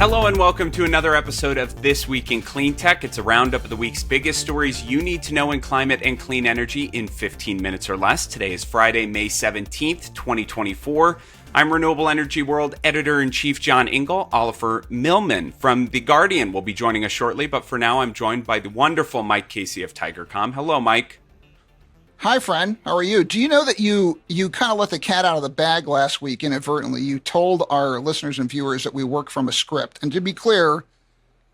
Hello and welcome to another episode of This Week in Cleantech. It's a roundup of the week's biggest stories you need to know in climate and clean energy in 15 minutes or less. Today is Friday, May 17th, 2024. I'm Renewable Energy World Editor-in-Chief John Ingle. Oliver Milman from The Guardian will be joining us shortly, but for now I'm joined by the wonderful Mike Casey of TigerCom. Hello, Mike. Hi, friend. How are you? Do you know that you kind of let the cat out of the bag last week inadvertently? You told our listeners and viewers that we work from a script. And to be clear,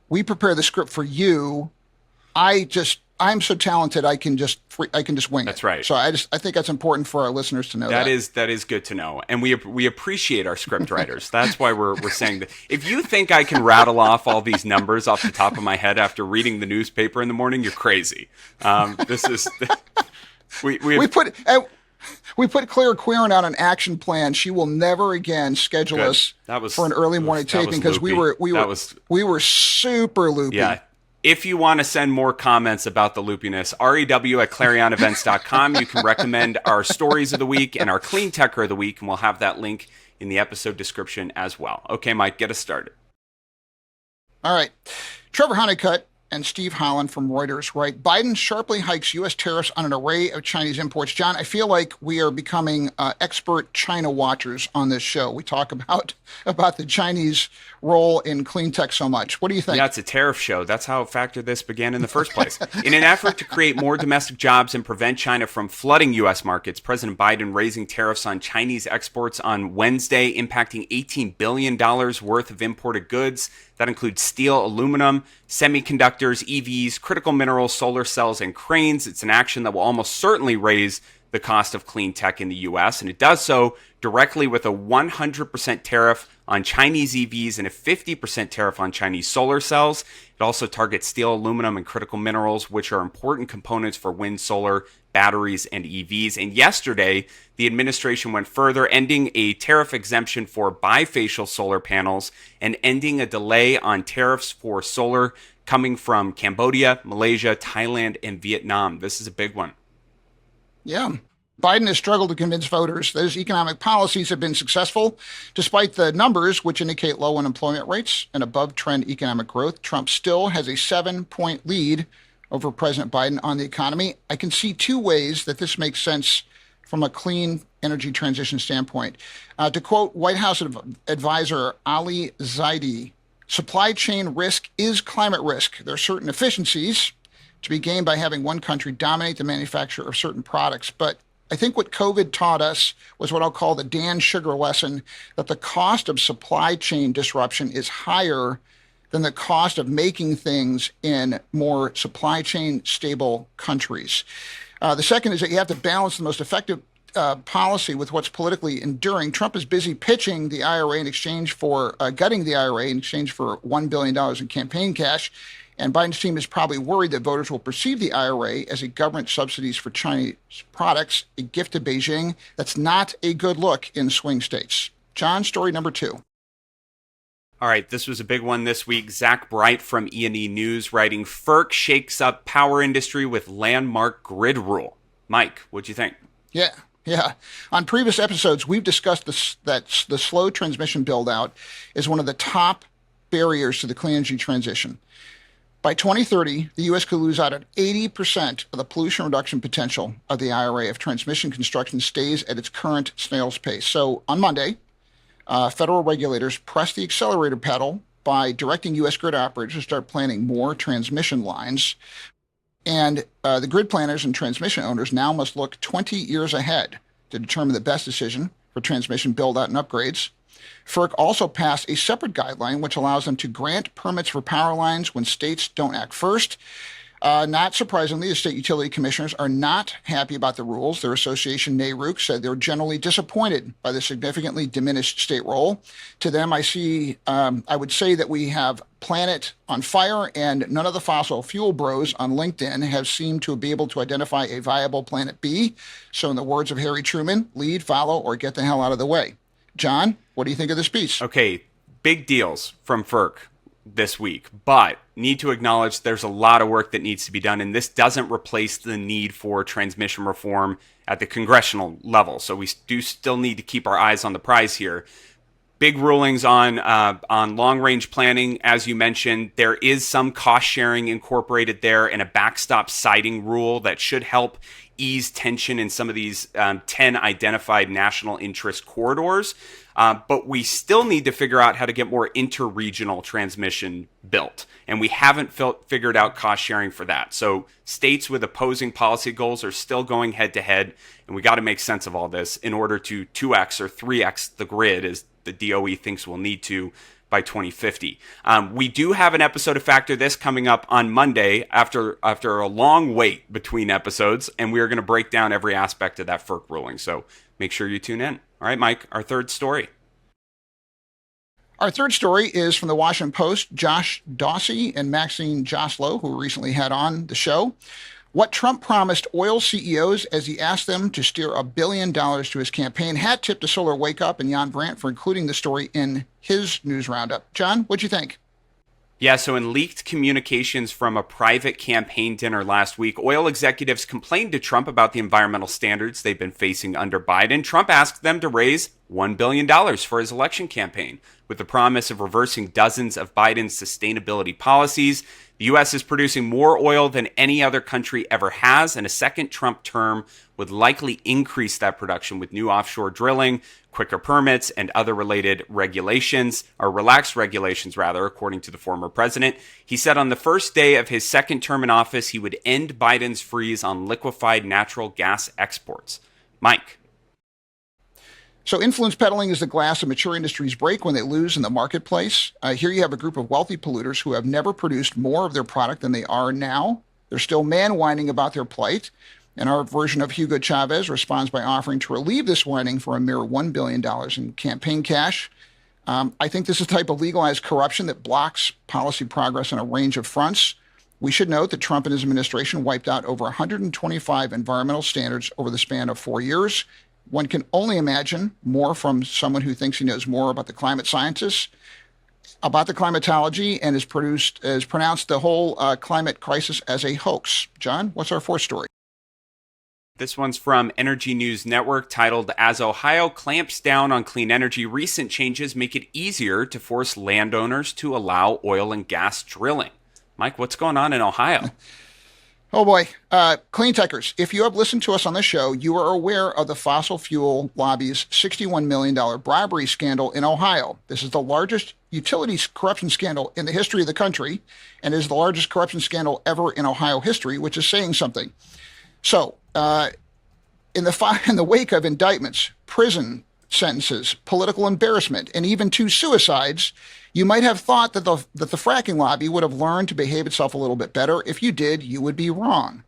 we prepare the script for you. I'm so talented I can just wing it. That's right. So I think that's important for our listeners to know that. That is good to know. And we appreciate our script writers. That's why we're saying that. If you think I can rattle off all these numbers off the top of my head after reading the newspaper in the morning, you're crazy. This is We put Claire Querin on an action plan. She will never again schedule us for an early morning taping because we were super loopy. Yeah. If you want to send more comments about the loopiness, rew@clarionevents.com. You can recommend our stories of the week and our clean techer of the week, and we'll have that link in the episode description as well. Okay, Mike, get us started. All right. Trevor Honeycutt and Steve Holland from Reuters write, Biden sharply hikes U.S. tariffs on an array of Chinese imports. John, I feel like we are becoming expert China watchers on this show. We talk about the Chinese role in clean tech so much. What do you think? Yeah, it's a tariff show. That's how Factor This began in the first place. In an effort to create more domestic jobs and prevent China from flooding U.S. markets, President Biden raising tariffs on Chinese exports on Wednesday, impacting $18 billion worth of imported goods. That includes steel, aluminum, semiconductors, EVs, critical minerals, solar cells, and cranes. It's an action that will almost certainly raise the cost of clean tech in the U.S., and it does so directly with a 100% tariff on Chinese EVs and a 50% tariff on Chinese solar cells. It also targets steel, aluminum, and critical minerals, which are important components for wind, solar, batteries, and EVs. And yesterday, the administration went further, ending a tariff exemption for bifacial solar panels and ending a delay on tariffs for solar coming from Cambodia, Malaysia, Thailand, and Vietnam. This is a big one. Yeah. Biden has struggled to convince voters that his economic policies have been successful. Despite the numbers, which indicate low unemployment rates and above-trend economic growth, Trump still has a 7-point lead over President Biden on the economy. I can see two ways that this makes sense from a clean energy transition standpoint. To quote White House advisor Ali Zaidi, supply chain risk is climate risk. There are certain efficiencies to be gained by having one country dominate the manufacture of certain products. But I think what COVID taught us was what I'll call the Dan Sugar lesson, that the cost of supply chain disruption is higher than the cost of making things in more supply chain stable countries. The second is that you have to balance the most effective policy with what's politically enduring. Trump is busy pitching the IRA in exchange for gutting the IRA in exchange for $1 billion in campaign cash. And Biden's team is probably worried that voters will perceive the IRA as a government subsidies for Chinese products, a gift to Beijing. That's not a good look in swing states. John, story number 2. All right, this was a big one this week. Zach Bright from E&E News writing, FERC shakes up power industry with landmark grid rule. Mike, what'd you think? Yeah. On previous episodes, we've discussed that the slow transmission build-out is one of the top barriers to the clean energy transition. By 2030, the U.S. could lose out on 80% of the pollution reduction potential of the IRA if transmission construction stays at its current snail's pace. So on Monday, federal regulators pressed the accelerator pedal by directing U.S. grid operators to start planning more transmission lines. And the grid planners and transmission owners now must look 20 years ahead to determine the best decision for transmission build-out and upgrades. FERC also passed a separate guideline which allows them to grant permits for power lines when states don't act first. Not surprisingly, the state utility commissioners are not happy about the rules. Their association, NARUC, said they're generally disappointed by the significantly diminished state role. To them, I would say that we have planet on fire, and none of the fossil fuel bros on LinkedIn have seemed to be able to identify a viable planet B. So in the words of Harry Truman, lead, follow, or get the hell out of the way. John, what do you think of this piece? Okay, big deals from FERC this week, but need to acknowledge there's a lot of work that needs to be done, and this doesn't replace the need for transmission reform at the congressional level. So we do still need to keep our eyes on the prize here. Big rulings on long range planning, as you mentioned. There is some cost sharing incorporated there, and a backstop siting rule that should help ease tension in some of these 10 identified national interest corridors. But we still need to figure out how to get more interregional transmission built. And we haven't figured out cost sharing for that. So states with opposing policy goals are still going head to head. And we got to make sense of all this in order to 2x or 3x the grid, as the DOE thinks we'll need to by 2050. We do have an episode of Factor This coming up on Monday after a long wait between episodes, and we are going to break down every aspect of that FERC ruling. So make sure you tune in. All right, Mike, our third story. Our third story is from the Washington Post. Josh Dawsey and Maxine Joslow, who recently had on the show, what Trump promised oil CEOs as he asked them to steer $1 billion to his campaign. Hat tip to Solar Wake Up and Jan Brandt for including the story in his news roundup. John, what'd you think? Yeah, so in leaked communications from a private campaign dinner last week, oil executives complained to Trump about the environmental standards they've been facing under Biden. Trump asked them to raise $1 billion for his election campaign, with the promise of reversing dozens of Biden's sustainability policies. The U.S. is producing more oil than any other country ever has, and a second Trump term would likely increase that production with new offshore drilling, quicker permits, and other related regulations, or relaxed regulations, rather, according to the former president. He said on the first day of his second term in office, he would end Biden's freeze on liquefied natural gas exports. Mike. So influence peddling is the glass of mature industries break when they lose in the marketplace. Here you have a group of wealthy polluters who have never produced more of their product than they are now. They're still man-whining about their plight. And our version of Hugo Chavez responds by offering to relieve this whining for a mere $1 billion in campaign cash. I think this is the type of legalized corruption that blocks policy progress on a range of fronts. We should note that Trump and his administration wiped out over 125 environmental standards over the span of 4 years. One can only imagine more from someone who thinks he knows more about the climate scientists, about the climatology, and has pronounced the whole climate crisis as a hoax. John, what's our fourth story? This one's from Energy News Network, titled, As Ohio Clamps Down on Clean Energy, Recent Changes Make It Easier to Force Landowners to Allow Oil and Gas Drilling. Mike, what's going on in Ohio? Oh boy. Cleantechers, if you have listened to us on this show, you are aware of the fossil fuel lobby's $61 million bribery scandal in Ohio. This is the largest utilities corruption scandal in the history of the country, and is the largest corruption scandal ever in Ohio history, which is saying something. So, in the wake of indictments, prison sentences, political embarrassment, and even 2 suicides, you might have thought that the fracking lobby would have learned to behave itself a little bit better. If you did, you would be wrong.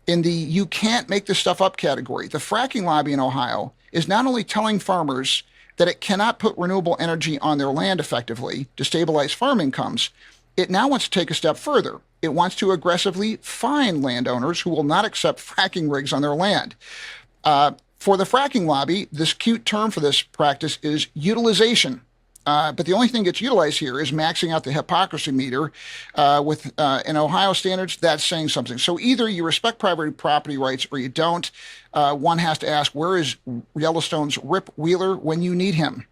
In the you can't make this stuff up category, the fracking lobby in Ohio is not only telling farmers that it cannot put renewable energy on their land effectively to stabilize farm incomes, it now wants to take a step further. It wants to aggressively fine landowners who will not accept fracking rigs on their land. For the fracking lobby, this cute term for this practice is utilization. But the only thing that's utilized here is maxing out the hypocrisy meter in Ohio standards. That's saying something. So either you respect private property rights or you don't. One has to ask, where is Yellowstone's Rip Wheeler when you need him?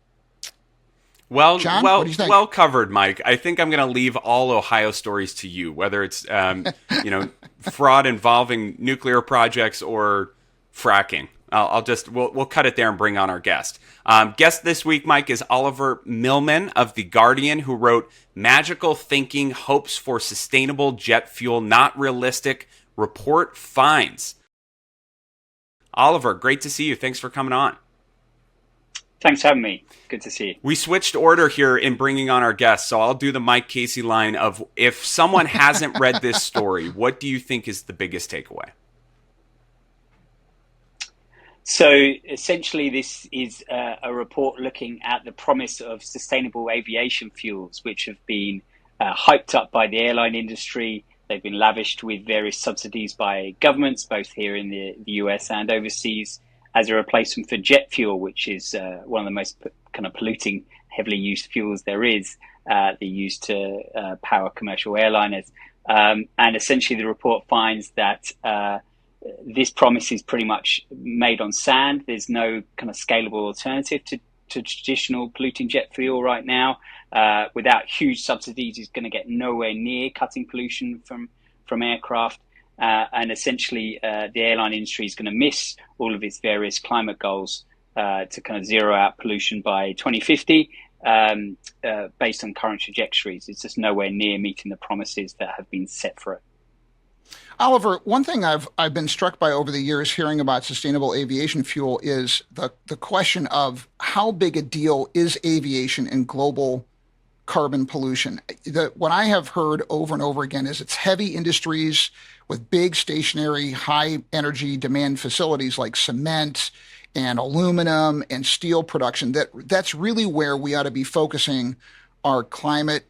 Well, John, what do you think? Well covered, Mike. I think I'm going to leave all Ohio stories to you, whether it's fraud involving nuclear projects or fracking. We'll cut it there and bring on our guest. Guest this week, Mike, is Oliver Milman of The Guardian, who wrote Magical Thinking, Hopes for Sustainable Jet Fuel Not Realistic, Report Finds. Oliver, great to see you. Thanks for coming on. Thanks for having me. Good to see you. We switched order here in bringing on our guests, so I'll do the Mike Casey line of, if someone hasn't read this story, what do you think is the biggest takeaway? So essentially, this is a report looking at the promise of sustainable aviation fuels, which have been hyped up by the airline industry. They've been lavished with various subsidies by governments, both here in the US and overseas, as a replacement for jet fuel, which is one of the most kind of polluting, heavily used fuels there is. They're used to power commercial airliners. And essentially, the report finds that this promise is pretty much made on sand. There's no kind of scalable alternative to to traditional polluting jet fuel right now. Without huge subsidies, is going to get nowhere near cutting pollution from aircraft. And essentially, the airline industry is going to miss all of its various climate goals to kind of zero out pollution by 2050 based on current trajectories. It's just nowhere near meeting the promises that have been set for it. Oliver, one thing I've been struck by over the years hearing about sustainable aviation fuel is the question of how big a deal is aviation in global carbon pollution. What I have heard over and over again is it's heavy industries with big stationary high energy demand facilities like cement and aluminum and steel production. That's really where we ought to be focusing our climate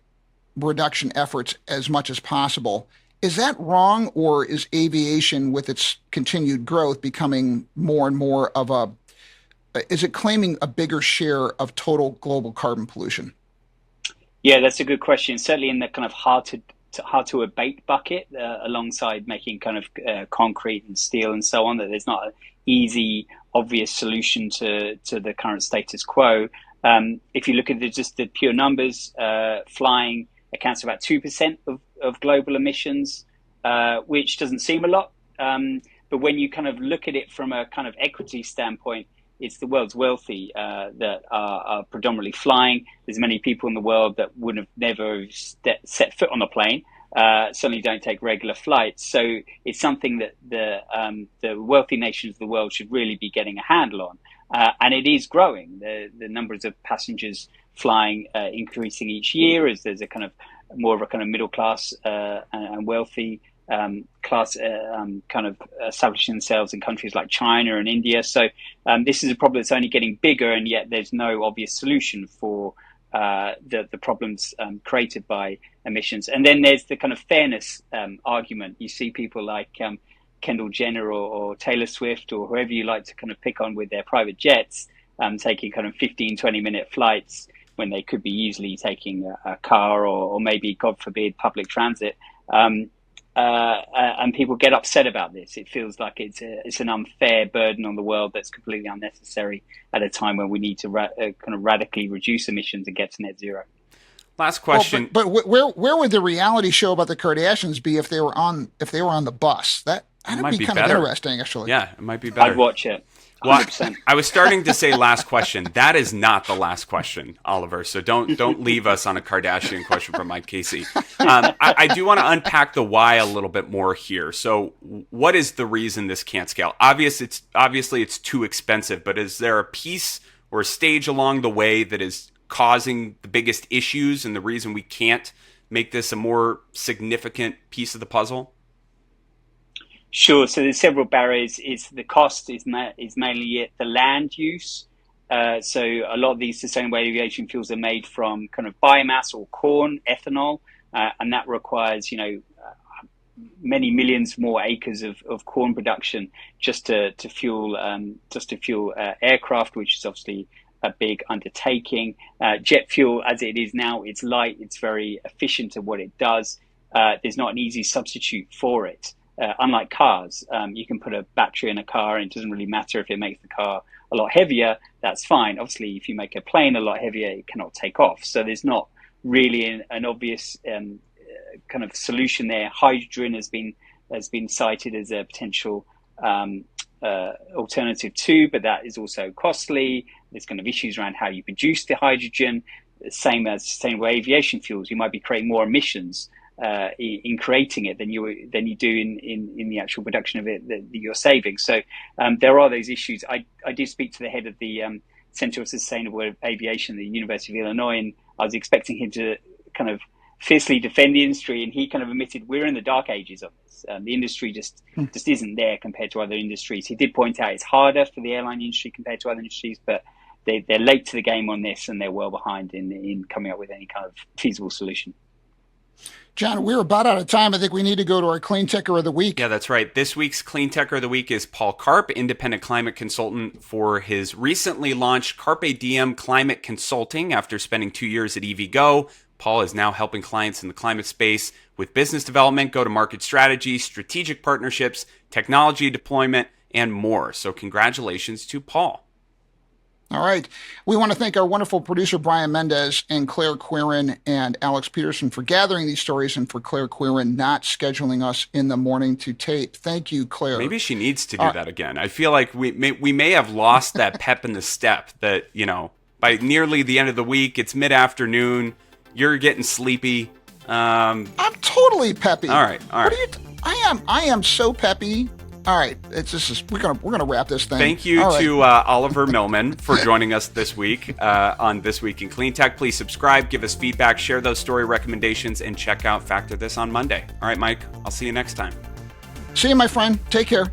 reduction efforts as much as possible. Is that wrong, or is aviation, with its continued growth, becoming more and more is it claiming a bigger share of total global carbon pollution? Yeah, that's a good question. Certainly in the kind of hard to abate bucket, alongside making kind of concrete and steel and so on, that there's not an easy, obvious solution to the current status quo. If you look at just the pure numbers, flying accounts for about 2% of global emissions, which doesn't seem a lot. But when you kind of look at it from a kind of equity standpoint, it's the world's wealthy that are predominantly flying. There's many people in the world that would have never set foot on a plane, certainly don't take regular flights. So it's something that the wealthy nations of the world should really be getting a handle on. And it is growing. The numbers of passengers flying increasing each year as there's a kind of more of a kind of middle class and wealthy class kind of establishing themselves in countries like China and India. So this is a problem that's only getting bigger, and yet there's no obvious solution for the problems created by emissions. And then there's the kind of fairness argument. You see people like Kendall Jenner or Taylor Swift or whoever you like to kind of pick on with their private jets, taking kind of 15, 20-minute flights when they could be easily taking a car or maybe, God forbid, public transit. And people get upset about this. It feels like it's an unfair burden on the world that's completely unnecessary at a time when we need to kind of radically reduce emissions and get to net zero. Last question. Well, but where would the reality show about the Kardashians be if they were on the bus? That'd be kind of interesting, actually. Yeah, it might be better. I'd watch it. Well, I was starting to say last question. That is not the last question, Oliver. So don't leave us on a Kardashian question from Mike Casey. I do want to unpack the why a little bit more here. So what is the reason this can't scale? Obviously it's too expensive, but is there a piece or a stage along the way that is causing the biggest issues and the reason we can't make this a more significant piece of the puzzle? Sure. So there's several barriers. The cost is mainly the land use. So a lot of these sustainable aviation fuels are made from kind of biomass or corn, ethanol, and that requires many millions more acres of corn production just to fuel aircraft, which is obviously a big undertaking. Jet fuel, as it is now, it's light, it's very efficient at what it does. There's not an easy substitute for it. Unlike cars, you can put a battery in a car and it doesn't really matter if it makes the car a lot heavier, that's fine. Obviously, if you make a plane a lot heavier, it cannot take off. So there's not really an obvious kind of solution there. Hydrogen has been cited as a potential alternative too, but that is also costly. There's kind of issues around how you produce the hydrogen. Same as sustainable aviation fuels, you might be creating more emissions in creating it than you do in the actual production of it that you're saving. So there are those issues. I did speak to the head of the Center of Sustainable Aviation at the University of Illinois, and I was expecting him to kind of fiercely defend the industry, and he kind of admitted we're in the dark ages of this. The industry just isn't there compared to other industries. He did point out it's harder for the airline industry compared to other industries, but they're late to the game on this, and they're well behind in coming up with any kind of feasible solution. John, we're about out of time. I think we need to go to our Cleantecher of the Week. Yeah, that's right. This week's Cleantecher of the Week is Paul Karp, independent climate consultant for his recently launched Carpe Diem Climate Consulting. After spending 2 years at EVgo, Paul is now helping clients in the climate space with business development, go-to-market strategy, strategic partnerships, technology deployment, and more. So congratulations to Paul. All right. We want to thank our wonderful producer, Brian Mendez, and Claire Quirin and Alex Peterson for gathering these stories, and for Claire Quirin not scheduling us in the morning to tape. Thank you, Claire. Maybe she needs to do that again. I feel like we may have lost that pep in the step that, by nearly the end of the week, it's mid-afternoon, you're getting sleepy. I'm totally peppy. All right. I am so peppy. All right, we're gonna wrap this thing. Thank you to Oliver Milman for joining us this week on This Week in Cleantech. Please subscribe, give us feedback, share those story recommendations, and check out Factor This on Monday. All right, Mike, I'll see you next time. See you, my friend. Take care.